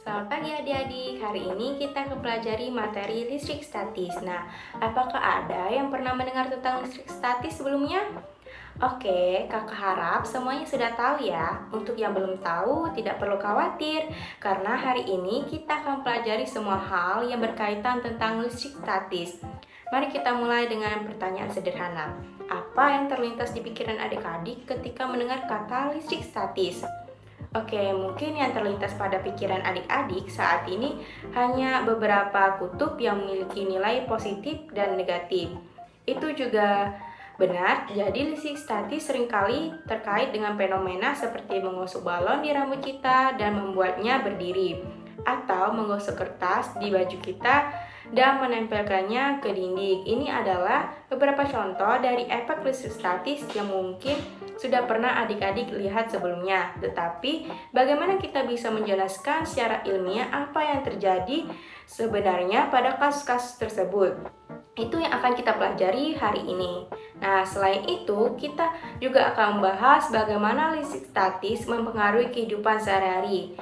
Selamat pagi adik-adik, hari ini kita akan pelajari materi listrik statis. Nah, apakah ada yang pernah mendengar tentang listrik statis sebelumnya? Oke, kakak harap semuanya sudah tahu ya. Untuk yang belum tahu, tidak perlu khawatir, karena hari ini kita akan pelajari semua hal yang berkaitan tentang listrik statis. Mari kita mulai dengan pertanyaan sederhana. Apa yang terlintas di pikiran adik-adik ketika mendengar kata listrik statis? Oke, mungkin yang terlintas pada pikiran adik-adik saat ini hanya beberapa kutub yang memiliki nilai positif dan negatif. Itu juga benar, jadi listrik statis seringkali terkait dengan fenomena seperti menggosok balon di rambut kita dan membuatnya berdiri, atau menggosok kertas di baju kita dan menempelkannya ke dinding. Ini adalah beberapa contoh dari efek listrik statis yang mungkin sudah pernah adik-adik lihat sebelumnya. Tetapi, bagaimana kita bisa menjelaskan secara ilmiah apa yang terjadi sebenarnya pada kasus-kasus tersebut? Itu yang akan kita pelajari hari ini. Nah, selain itu, kita juga akan membahas bagaimana listrik statis mempengaruhi kehidupan sehari-hari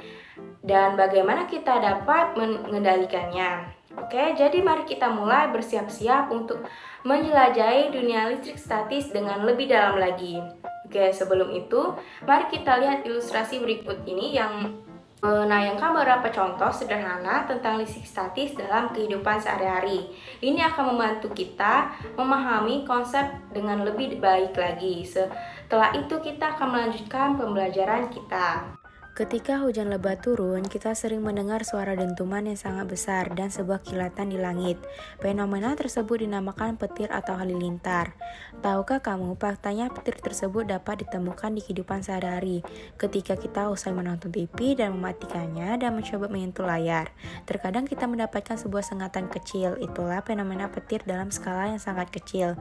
dan bagaimana kita dapat mengendalikannya. Oke, jadi mari kita mulai bersiap-siap untuk menjelajahi dunia listrik statis dengan lebih dalam lagi. Oke, sebelum itu, mari kita lihat ilustrasi berikut ini yang menayangkan beberapa contoh sederhana tentang listrik statis dalam kehidupan sehari-hari. Ini akan membantu kita memahami konsep dengan lebih baik lagi. Setelah itu, kita akan melanjutkan pembelajaran kita. Ketika hujan lebat turun, kita sering mendengar suara dentuman yang sangat besar dan sebuah kilatan di langit. Fenomena tersebut dinamakan petir atau halilintar. Tahukah kamu, faktanya petir tersebut dapat ditemukan di kehidupan sehari-hari ketika kita usai menonton TV dan mematikannya dan mencoba menyentuh layar. Terkadang kita mendapatkan sebuah sengatan kecil, itulah fenomena petir dalam skala yang sangat kecil,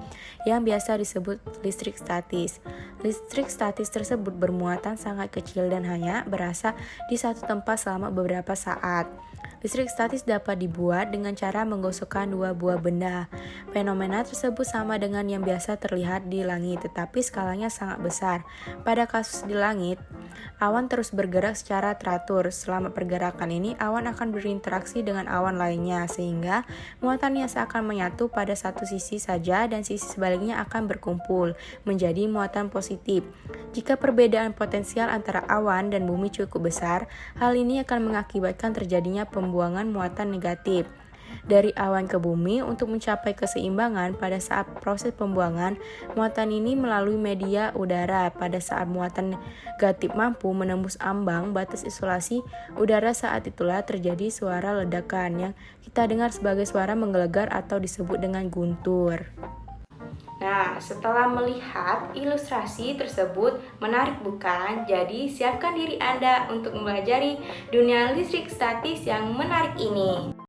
yang biasa disebut listrik statis. Listrik statis tersebut bermuatan sangat kecil dan hanya berasa di satu tempat selama beberapa saat. Listrik statis dapat dibuat dengan cara menggosokkan dua buah benda. Fenomena tersebut sama dengan yang biasa terlihat di langit, tetapi skalanya sangat besar. Pada kasus di langit, awan terus bergerak secara teratur. Selama pergerakan ini, awan akan berinteraksi dengan awan lainnya, sehingga muatannya seakan menyatu pada satu sisi saja dan sisi sebaliknya akan berkumpul menjadi muatan positif. Jika perbedaan potensial antara awan dan bumi cukup besar, hal ini akan mengakibatkan terjadinya pembuangan muatan negatif dari awan ke bumi. Untuk mencapai keseimbangan pada saat proses pembuangan muatan ini melalui media udara. Pada saat muatan negatif mampu menembus ambang batas isolasi udara, saat itulah terjadi suara ledakan yang kita dengar sebagai suara menggelegar atau disebut dengan guntur. Nah, setelah melihat ilustrasi tersebut, menarik bukan? Jadi, siapkan diri Anda untuk mempelajari dunia listrik statis yang menarik ini.